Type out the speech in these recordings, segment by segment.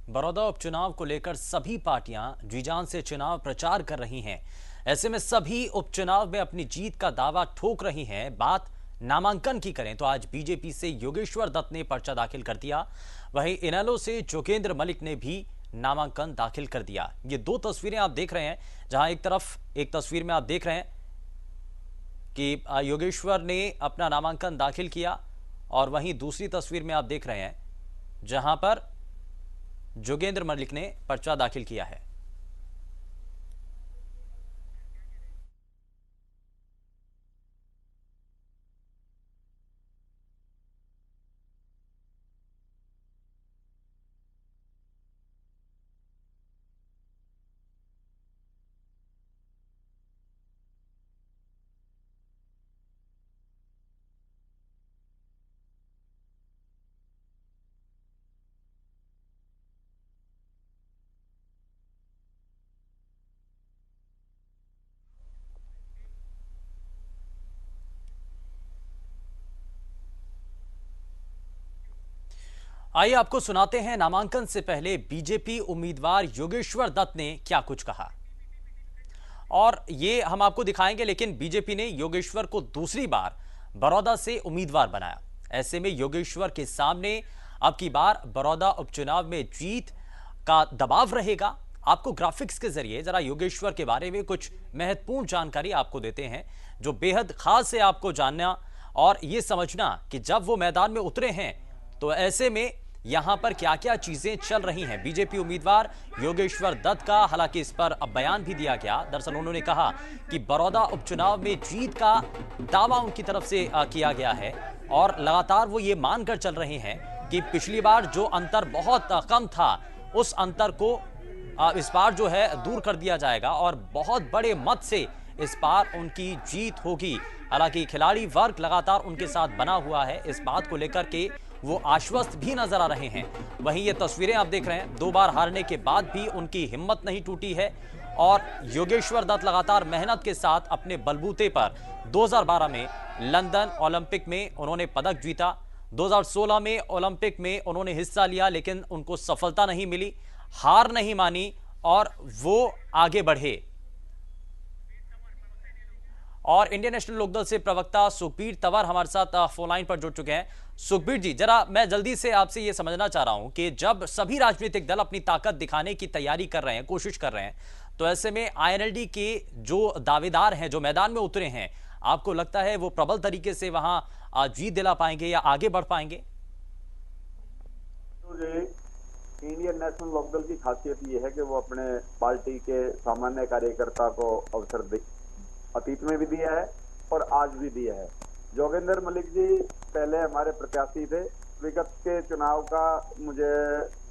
बड़ौदा उपचुनाव को लेकर सभी पार्टियां जी जान से चुनाव प्रचार कर रही हैं। ऐसे में सभी उपचुनाव में अपनी जीत का दावा ठोक रही हैं। बात नामांकन की करें तो आज बीजेपी से योगेश्वर दत्त ने पर्चा दाखिल कर दिया। वहीं इनेलो से जोगेंद्र मलिक ने भी नामांकन दाखिल कर दिया। ये दो तस्वीरें आप देख रहे हैं, जहां एक तरफ एक तस्वीर में आप देख रहे हैं कि योगेश्वर ने अपना नामांकन दाखिल किया और वहीं दूसरी तस्वीर में आप देख रहे हैं जहां पर जोगेंद्र मलिक ने पर्चा दाखिल किया है। आइए आपको सुनाते हैं नामांकन से पहले बीजेपी उम्मीदवार योगेश्वर दत्त ने क्या कुछ कहा, और ये हम आपको दिखाएंगे। लेकिन बीजेपी ने योगेश्वर को दूसरी बार बड़ौदा से उम्मीदवार बनाया। ऐसे में योगेश्वर के सामने अब की बार बड़ौदा उपचुनाव में जीत का दबाव रहेगा। आपको ग्राफिक्स के जरिए जरा योगेश्वर के बारे में कुछ महत्वपूर्ण जानकारी आपको देते हैं, जो बेहद खास है आपको जानना और यह समझना कि जब वो मैदान में उतरे हैं तो ऐसे में यहां पर क्या क्या चीजें चल रही हैं। बीजेपी उम्मीदवार योगेश्वर दत्त का हालांकि इस पर अब बयान भी दिया गया। दरअसल उन्होंने कहा कि बड़ौदा उपचुनाव में जीत का दावा उनकी तरफ से किया गया है और लगातार वो ये मानकर चल रहे हैं कि पिछली बार जो अंतर बहुत कम था, उस अंतर को इस बार जो है दूर कर दिया जाएगा और बहुत बड़े मत से इस बार उनकी जीत होगी। हालांकि खिलाड़ी वर्ग लगातार उनके साथ बना हुआ है, इस बात को लेकर के वो आश्वस्त भी नजर आ रहे हैं। वहीं ये तस्वीरें आप देख रहे हैं, दो बार हारने के बाद भी उनकी हिम्मत नहीं टूटी है और योगेश्वर दत्त लगातार मेहनत के साथ अपने बलबूते पर 2012 में लंदन ओलंपिक में उन्होंने पदक जीता, 2016 में ओलंपिक में उन्होंने हिस्सा लिया, लेकिन उनको सफलता नहीं मिली, हार नहीं मानी और वो आगे बढ़े। और इंडियन नेशनल लोकदल से प्रवक्ता सुखबीर तंवर हमारे साथ फोन लाइन पर जुड़ चुके हैं। सुखबीर जी, जरा मैं जल्दी से आपसे ये समझना चाह रहा हूं कि जब सभी राजनीतिक दल अपनी ताकत दिखाने की तैयारी कर रहे हैं, कोशिश कर रहे हैं, तो ऐसे में आईएनएलडी के जो दावेदार हैं, जो मैदान में उतरे हैं, आपको लगता है वो प्रबल तरीके से वहां जीत दिला पाएंगे या आगे बढ़ पाएंगे? इंडियन नेशनल लोकदल की खासियत यह है कि वो अपने पार्टी के सामान्य कार्यकर्ता को अवसर अतीत में भी दिया है और आज भी दिया है। जोगेंद्र मलिक जी पहले हमारे प्रत्याशी थे। विगत के चुनाव का मुझे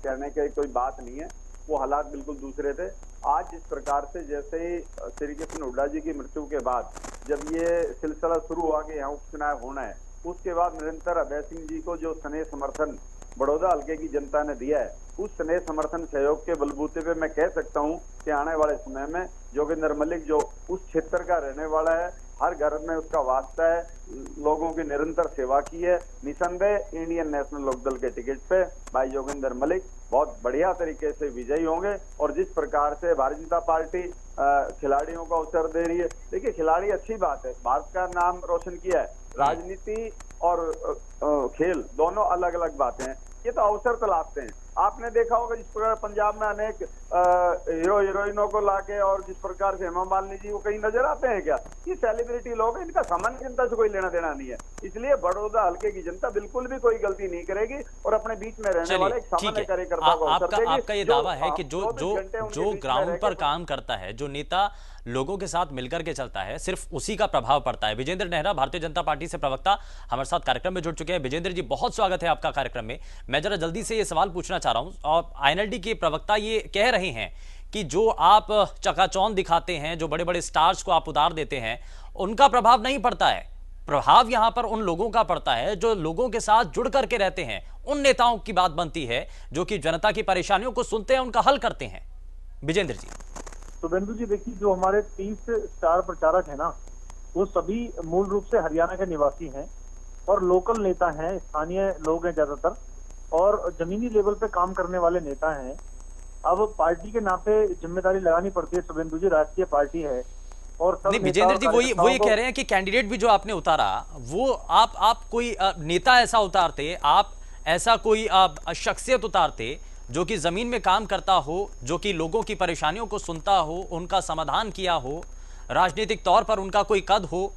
कहने की कोई बात नहीं है, वो हालात बिल्कुल दूसरे थे। आज जिस प्रकार से जैसे ही श्री कृष्ण हुड्डा जी की मृत्यु के बाद जब ये सिलसिला शुरू हुआ कि यहाँ उपचुनाव होना है, उसके बाद निरंतर अभय सिंह जी को जो स्नेह समर्थन बड़ौदा हल्के की जनता ने दिया है, उस स्नेह समर्थन सहयोग के बलबूते पे मैं कह सकता हूं कि आने वाले समय में जोगेंद्र मलिक जो उस क्षेत्र का रहने वाला है, हर घर में उसका वास्ता है, लोगों की निरंतर सेवा की है, निसंदेह इंडियन नेशनल लोकदल के टिकट पे भाई जोगेंद्र मलिक बहुत बढ़िया तरीके से विजयी होंगे। और जिस प्रकार से भारतीय जनता पार्टी खिलाड़ियों को अवसर दे रही है, देखिए खिलाड़ी अच्छी बात है, भारत का नाम रोशन किया है। राजनीति और खेल दोनों अलग अलग बातें हैं, ये तो अवसर तलाशते हैं। आपने देखा होगा जिस प्रकार पंजाब में अनेक हीरो हीरोइनों को लाके और जिस प्रकार से हेमा मालिनी जी वो कहीं नजर आते हैं क्या? ये सेलिब्रिटी लोग हैं, इनका सामान्य जनता से कोई लेना देना नहीं है। इसलिए बड़ौदा हल्के की जनता बिल्कुल भी कोई गलती नहीं करेगी और अपने बीच में रहने वाले एक सामान्य कार्यकर्ता को अवसर देगी। आपका ये दावा है कि जो ग्राउंड पर काम करता है, जो नेता लोगों के साथ मिलकर के चलता है, सिर्फ उसी का प्रभाव पड़ता है। विजेंद्र नेहरा भारतीय जनता पार्टी से प्रवक्ता हमारे साथ कार्यक्रम में जुड़ चुके हैं। विजेंद्र जी, बहुत स्वागत है आपका कार्यक्रम में। मैं जरा जल्दी से ये सवाल पूछना चाह रहा हूं, और आईएनएलडी के प्रवक्ता ये कह रहे हैं कि जो आप चकाचौंध दिखाते हैं, जो बड़े बड़े स्टार्स को आप उतार देते हैं, उनका प्रभाव नहीं पड़ता है। प्रभाव यहां पर उन लोगों का पड़ता है जो लोगों के साथ जुड़ करके रहते हैं। उन नेताओं की बात बनती है जो कि जनता की परेशानियों को सुनते हैं, उनका हल करते हैं। विजेंद्र जी। शुभेंदु जी, देखिए जो हमारे 30 स्टार प्रचारक हैं ना, वो सभी मूल रूप से हरियाणा के निवासी हैं और लोकल नेता हैं, स्थानीय लोग हैं ज्यादातर। और जमीनी लेवल पे काम करने वाले नेता हैं। अब पार्टी के नाम पे जिम्मेदारी लगानी पड़ती है। शुभेंदु जी राष्ट्रीय पार्टी है और सब नहीं नेता विजेंद्र और जी, वो ये कार्यकर्ताओं कह को रहे हैं कि कैंडिडेट भी जो आपने उतारा वो आप कोई नेता ऐसा उतारते, आप ऐसा कोई शख्सियत उतारते जो कि जमीन में काम करता हो, जो कि लोगों की परेशानियों को सुनता हो, उनका समाधान किया हो, राजनीतिक तौर पर उनका कोई कद हो।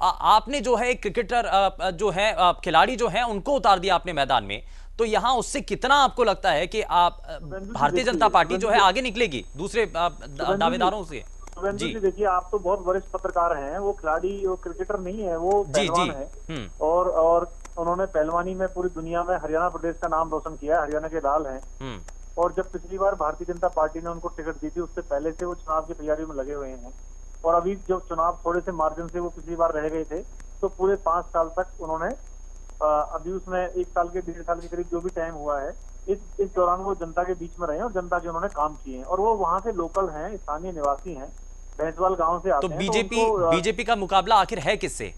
आपने जो है एक क्रिकेटर जो है खिलाड़ी जो है उनको उतार दिया आपने मैदान में। तो यहां उससे कितना आपको लगता है कि आप भारतीय जनता पार्टी जो है आगे निकलेगी दूसरे दावेदारों से? शुभेंदु जी जी देखिए, आप तो बहुत वरिष्ठ पत्रकार हैं। वो खिलाड़ी, वो क्रिकेटर नहीं है, वो जी जी। पहलवान है। और उन्होंने पहलवानी में पूरी दुनिया में हरियाणा प्रदेश का नाम रोशन किया है। हरियाणा के लाल हैं। हम्म। और जब पिछली बार भारतीय जनता पार्टी ने उनको टिकट दी थी, उससे पहले से वो चुनाव की तैयारी में लगे हुए हैं। और अभी जो चुनाव थोड़े से मार्जिन से वो पिछली बार रह गए थे, तो पूरे 5 साल तक उन्होंने अभी उसमें 1 साल के 1.5 साल के करीब जो भी टाइम हुआ है, इस दौरान वो जनता के बीच में रहे और जनता के उन्होंने काम किए हैं। और वो वहाँ के लोकल हैं, स्थानीय निवासी हैं, भैंसवाल गांव से आते तो हैं। बीजेपी का मुकाबला आखिर है किससे?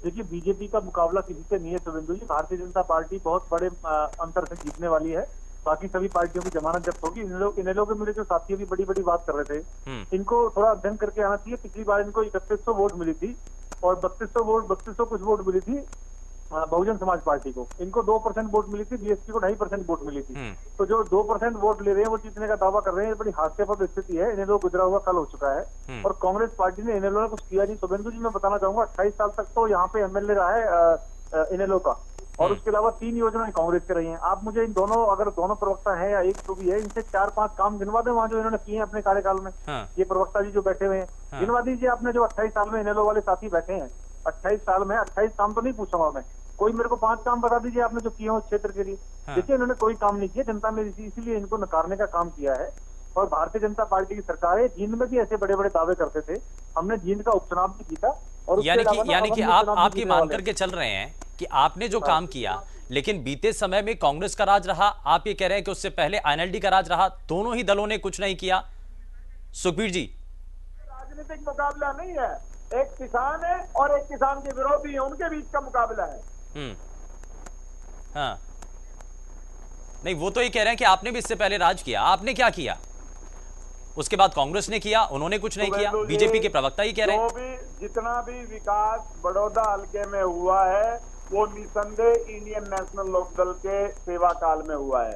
देखिए, बीजेपी का मुकाबला किसी से नहीं है शुभेंदु जी। भारतीय जनता पार्टी बहुत बड़े अंतर से जीतने वाली है। बाकी सभी पार्टियों की जमानत जब्त होगी। इनेलो के मेरे जो साथी अभी बड़ी बड़ी बात कर रहे थे, इनको थोड़ा अध्ययन करके आना चाहिए। पिछली बार इनको 3100 वोट मिली थी और 3200 कुछ वोट मिली थी बहुजन समाज पार्टी को। इनको 2% वोट मिली थी, बीएसपी को 2.5% वोट मिली थी। तो जो 2% वोट ले रहे हैं वो जीतने का दावा कर रहे हैं। बड़ी हास्यास्पद स्थिति है। इनेलो गुजरा हुआ कल हो चुका है और कांग्रेस पार्टी ने इनेलो ने कुछ किया नहीं। शुभेंदु जी मैं बताना चाहूंगा, 28 साल तक तो यहाँ पे एमएलए रहा है इनेलो का, और उसके अलावा 3 योजनाएं कांग्रेस के रही हैं। आप मुझे इन दोनों, अगर दोनों प्रवक्ता है या एक तो भी है, इनसे 4-5 काम गिनवा दें वहाँ जो इन्होंने किए हैं अपने कार्यकाल में। ये प्रवक्ता जी जो बैठे हुए हैं, गिनवा दीजिए आपने जो 28 साल में इनेलो वाले साथी बैठे हैं। 28 साल में 28 काम तो नहीं पूछूंगा मैं, कोई मेरे को 5 काम बता दीजिए आपने जो किए हो उस क्षेत्र के लिए। देखिए, इन्होंने कोई काम नहीं किया। जनता ने इसीलिए इनको नकारने का काम किया है। और भारतीय जनता पार्टी की सरकार है। जींद में भी ऐसे बड़े बड़े दावे करते थे। हमने जींद का उपचुनाव भी जीता। और यानी कि आप ये मान करके चल रहे हैं कि आपने जो काम किया, लेकिन बीते समय में कांग्रेस का राज रहा, आप ये कह रहे हैं कि उससे पहले आईएनएलडी का राज रहा, दोनों ही दलों ने कुछ नहीं किया। सुखबीर जी, राजनीतिक मुकाबला नहीं है, एक किसान है और एक किसान के विरोधी है, उनके बीच का मुकाबला है। हाँ, नहीं वो तो ये कह रहे हैं कि आपने भी इससे पहले राज किया। आपने क्या किया? उसके बाद कांग्रेस ने किया, उन्होंने कुछ नहीं किया। बीजेपी के प्रवक्ता ही कह रहे हैं। जो भी जितना भी विकास बड़ौदा हल्के में हुआ है वो निसंदेह इंडियन नेशनल लोकदल के सेवा काल में हुआ है।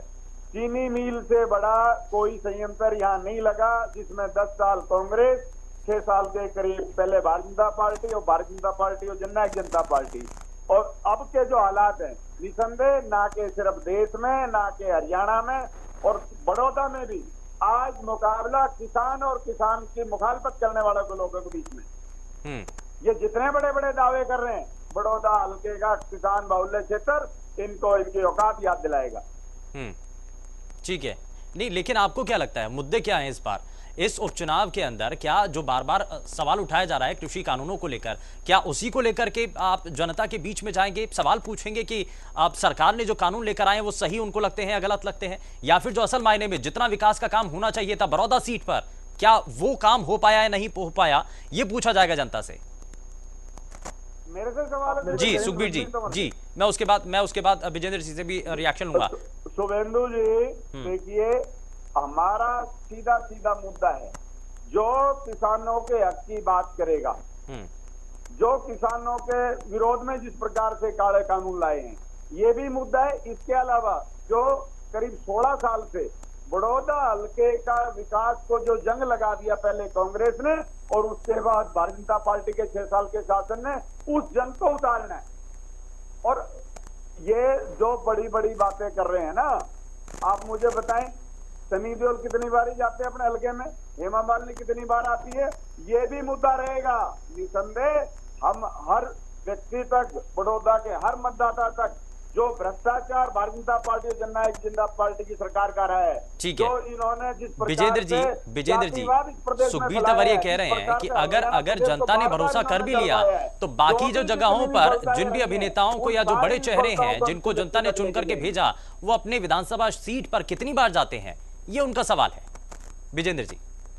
चीनी मिल से बड़ा कोई संयंत्र यहाँ नहीं लगा, जिसमें 10 साल कांग्रेस, 6 साल के करीब पहले भारतीय जनता पार्टी और भारतीय जनता पार्टी और जननायक जनता पार्टी। और अब के जो हालात हैं, निसंदेह ना के सिर्फ देश में, ना के हरियाणा में और बड़ौदा में भी आज मुकाबला किसान और किसान की मुखालफत करने वालों के लोगों के बीच में। ये जितने बड़े बड़े दावे कर रहे हैं, बड़ौदा हल्के का किसान बाहुल्य क्षेत्र इनको इनकी औकात याद दिलाएगा। ठीक है, नहीं लेकिन आपको क्या लगता है मुद्दे क्या हैं इस बार इस उपचुनाव के अंदर? क्या जो बार बार सवाल उठाया जा रहा है कृषि कानूनों को लेकर, क्या उसी को लेकर के आप जनता के बीच में जाएंगे, सवाल पूछेंगे कि आप सरकार ने जो कानून लेकर आए वो सही उनको लगते हैं या गलत लगते हैं, या फिर जो असल मायने में जितना विकास का काम होना चाहिए था बड़ौदा सीट पर, क्या वो काम हो पाया या नहीं हो पाया, ये पूछा जाएगा जनता से? मेरे से सवाल जी सुखबीर जी, मैं उसके बाद विजेंद्र सिंह से भी रिएक्शन लूंगा। शुभेंदु जी देखिए, हमारा सीधा सीधा मुद्दा है, जो किसानों के हक की बात करेगा, जो किसानों के विरोध में जिस प्रकार से काले कानून लाए हैं, ये भी मुद्दा है। इसके अलावा जो करीब 16 साल से बड़ौदा हल्के का विकास को जो जंग लगा दिया पहले कांग्रेस ने और उसके बाद भारतीय जनता पार्टी के 6 साल के शासन ने, उस जंग को उतारना है। और ये जो बड़ी बड़ी बातें कर रहे हैं ना, आप मुझे बताएं, सनी देओल कितनी बार जाते हैं अपने हल्के में, हेमा मालिनी कितनी बार आती है, ये भी मुद्दा रहेगा। निसंदेह हम हर व्यक्ति तक, बड़ौदा के हर मतदाता तक जो भ्रष्टाचार भारतीय जनता पार्टी और जननायक जनता पार्टी की सरकार का रहा है, ठीक है, तो इन्होंने जिस विजेंद्र जी सुखबीर तंवर ये कह रहे हैं कि अगर जनता ने भरोसा कर भी लिया तो बाकी जो जगहों पर जिन भी अभिनेताओं को या जो बड़े चेहरे हैं जिनको जनता ने चुन करके भेजा, वो अपने विधानसभा सीट पर कितनी बार जाते हैं, ये उनका सवाल है। विजेंद्र जी,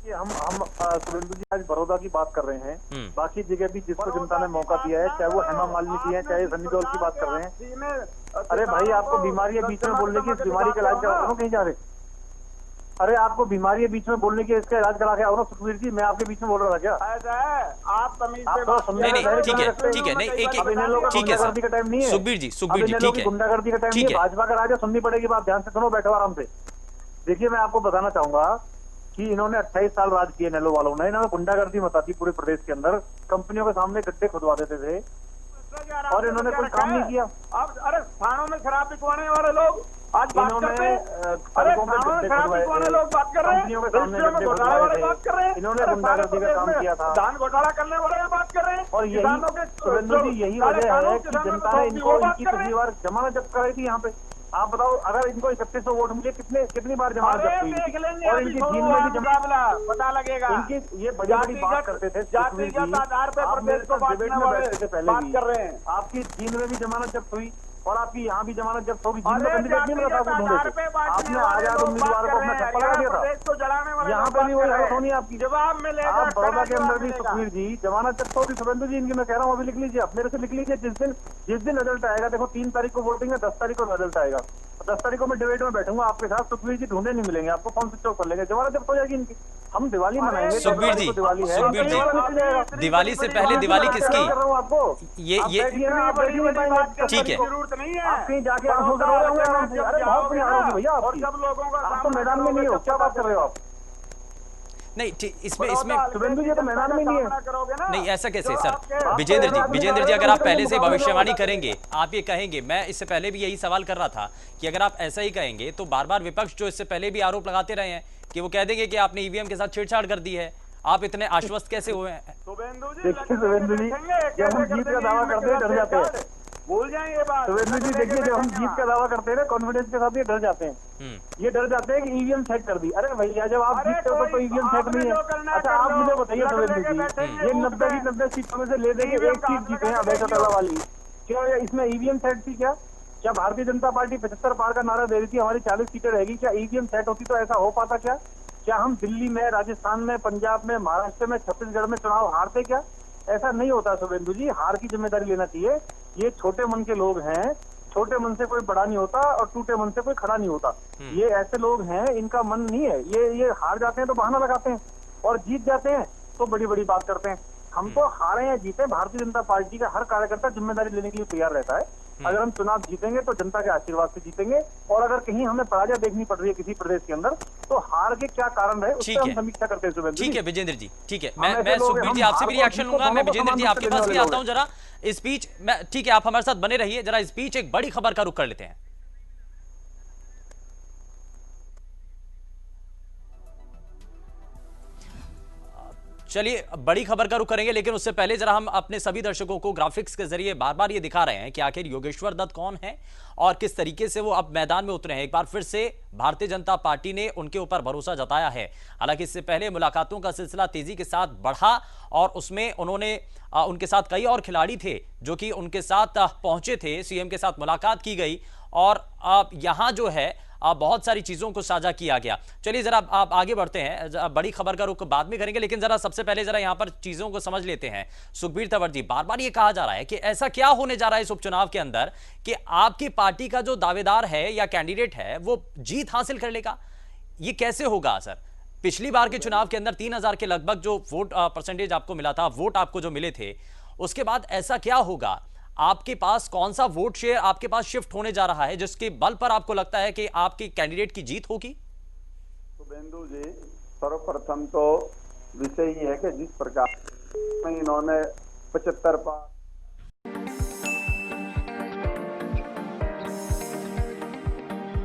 हम शुभेंदु जी आज बड़ौदा की बात कर रहे हैं, बाकी जगह भी जिसको जनता ने मौका दिया है, चाहे वो हेमा मालिनी की है, चाहे सनी देओल की बात कर रहे हैं। अरे भाई आपको बीमारी है बीच में बोलने की, इस बीमारी का इलाज करा कहीं जा रहे? अरे आपको बीमारी है बीच में बोलने की, इसका इलाज करा के आओ ना सुखबीर जी। मैं आपके बीच में बोल रहा था क्या? ऐसा है, आप तमीज से नहीं नहीं ठीक है ठीक है, नहीं एक ठीक है सर, का टाइम नहीं है सुखबीर जी ठीक है, गुंडागर्दी का टाइम नहीं है, भाजपा का राज है, सुननी पड़ेगी बात, ध्यान से सुनो, बैठो आराम से। देखिए मैं आपको बताना चाहूंगा कि इन्होंने 28 साल राज किए नेलो वालों ने, इन्होंने गुंडागर्दी मचा दी पूरे प्रदेश के अंदर, कंपनियों के सामने गड्ढे खुदवा देते थे और इन्होंने कोई काम नहीं किया। अब अरे थानों में शराब बिकवाने वाले लोग आज बात करते हैं, अरे थानों में शराब बिकवाने लोग बात कर रहे हैं, रजिस्ट्रियों में घोटाला वाले बात कर रहे हैं, इन्होंने गुंडागर्दी का काम किया था, धान घोटाला करने वाले बात कर रहे हैं। और यही वजह है कि जनता ने इनको इनकी पिछली बार जमानत जब्त कराई थी यहाँ पे। आप बताओ अगर इनको 3100 वोट मिले कितनी बार जमानत जब्त हुई? और इनकी जीन में भी जमानत पता लगेगा। इनकी ये बड़ी बड़ी बात करते थे, जातिगत आधार पर प्रदेश को डिबेट में बैठते थे पहले बात भी कर रहे हैं। आपकी जीन में भी जमानत जब्त हुई और आपकी यहाँ भी जमानत जब्त होगी। जीन में कैंडिडेट नहीं मिला था आपने आजाद उम्मीदवार को अपना छप्पा लगा दिया था, यहाँ पे भी वही हालत होनी है आपकी। जवाब मिलेगा, आप बड़ौदा के अंदर भी सुखबीर जी जमानत जब्त होगी शुभेंदु जी इनकी, मैं कह रहा हूँ अभी लिख लीजिए, आप मेरे से लिख लीजिए। जिस दिन रिजल्ट आएगा, देखो 3 तारीख को वोटिंग है, 10 तारीख को रिजल्ट आएगा, 10 तारीख को मैं डिबेट में बैठूंगा आपके साथ, सुखबीर जी ढूंढे नहीं मिलेंगे आपको, फोन स्विच ऑफ कर लेंगे, जमानत जब्त हो जाएगी इनकी। हम दिवाली मनाएंगे, सुखबीर जी दिवाली से पहले दिवाली किसकी? आपको ये ठीक है, जरूरत नहीं है, आप कहीं जाके आंसू से रो रहे होंगे आराम से। अरे बहुत बढ़िया होगी भैया, और जब लोगों का आप तो मैदान में नहीं हो, क्या बात कर रहे हो आप? नहीं इसमें शुभेंदु जी तो मैदान में नहीं है। नहीं ऐसा कैसे सर? विजेंद्र जी अगर आप पहले से भविष्यवाणी करेंगे, आप ये कहेंगे, मैं इससे पहले भी यही सवाल कर रहा था कि अगर आप ऐसा ही कहेंगे तो बार बार विपक्ष जो इससे पहले भी आरोप लगाते रहे हैं कि वो कह देंगे कि आपने ईवीएम के साथ छेड़छाड़ कर दी है, आप इतने आश्वस्त कैसे हुए हैं? देखिए शुभेंदु जी जब हम जीत का दावा करते हैं डर जाते हैं, भूल जाए ये बात। शुभेंदु जी देखिए जब हम जीत का दावा करते हैं ना कॉन्फिडेंस के साथ, ये डर जाते हैं, ये डर जाते हैं कि ईवीएम सेट कर दी। अरे भैया जब आप जीतते हो तो ईवीएम सेट नहीं है। अच्छा आप मुझे बताइए शुभेंदु जी, ये 90 की 90 सीटों में से ले देंगे, एक सीट जीते हैं अभय चौटाला वाली, क्या इसमें ईवीएम सेट थी? क्या भारतीय जनता पार्टी 75 पार का नारा दे रही थी, हमारी 40 सीटें रहेगी, क्या ईवीएम सेट होती तो ऐसा हो पाता? क्या हम दिल्ली में, राजस्थान में, पंजाब में, महाराष्ट्र में, छत्तीसगढ़ में चुनाव हारते? क्या ऐसा नहीं होता शुभेंदु जी, हार की जिम्मेदारी लेना चाहिए। ये छोटे मन के लोग हैं, छोटे मन से कोई बड़ा नहीं होता और टूटे मन से कोई खड़ा नहीं होता। ये ऐसे लोग हैं, इनका मन नहीं है, ये हार जाते हैं तो बहाना लगाते हैं और जीत जाते हैं तो बड़ी बड़ी बात करते हैं। हम तो हारे या जीते, भारतीय जनता पार्टी का हर कार्यकर्ता जिम्मेदारी लेने के लिए तैयार रहता है। अगर हम चुनाव जीतेंगे तो जनता के आशीर्वाद से जीतेंगे, और अगर कहीं हमें पराजय देखनी पड़ रही है किसी प्रदेश के अंदर तो हार के क्या कारण है उससे हम समीक्षा करते हैं। ठीक है विजेंद्र जी, ठीक है, मैं सुखबीर जी आपसे भी रिएक्शन लूंगा, मैं विजेंद्र जी आपके पास भी आता हूं जरा इस बीच मैं। ठीक है, आप हमारे साथ बने रहिए, जरा इस बीच एक बड़ी खबर का रुख कर लेते हैं। चलिए बड़ी खबर का रुख करेंगे, लेकिन उससे पहले जरा हम अपने सभी दर्शकों को ग्राफिक्स के जरिए बार बार ये दिखा रहे हैं कि आखिर योगेश्वर दत्त कौन है और किस तरीके से वो अब मैदान में उतरे हैं। एक बार फिर से भारतीय जनता पार्टी ने उनके ऊपर भरोसा जताया है। हालांकि इससे पहले मुलाकातों का सिलसिला तेजी के साथ बढ़ा और उसमें उन्होंने उनके साथ कई और खिलाड़ी थे जो कि उनके साथ पहुंचे थे, सीएम के साथ मुलाकात की गई और यहां जो है बहुत सारी चीजों को साझा किया गया। चलिए जरा आप आगे बढ़ते हैं, बड़ी खबर का रुख बाद में करेंगे, लेकिन जरा सबसे पहले जरा यहां पर चीजों को समझ लेते हैं। सुखबीर तंवर जी, बार बार ये कहा जा रहा है कि ऐसा क्या होने जा रहा है इस उपचुनाव के अंदर कि आपकी पार्टी का जो दावेदार है या कैंडिडेट है वो जीत हासिल कर लेगा। ये कैसे होगा सर? पिछली बार के चुनाव के अंदर 3000 के लगभग जो वोट परसेंटेज आपको मिला था, वोट आपको जो मिले थे, उसके बाद ऐसा क्या होगा? आपके पास कौन सा वोट शेयर आपके पास शिफ्ट होने जा रहा है जिसके बल पर आपको लगता है कि आपके कैंडिडेट की जीत होगी? शुभेंदु जी, सर्वप्रथम तो विषय ये है कि जिस प्रकार इन्होंने 75 पार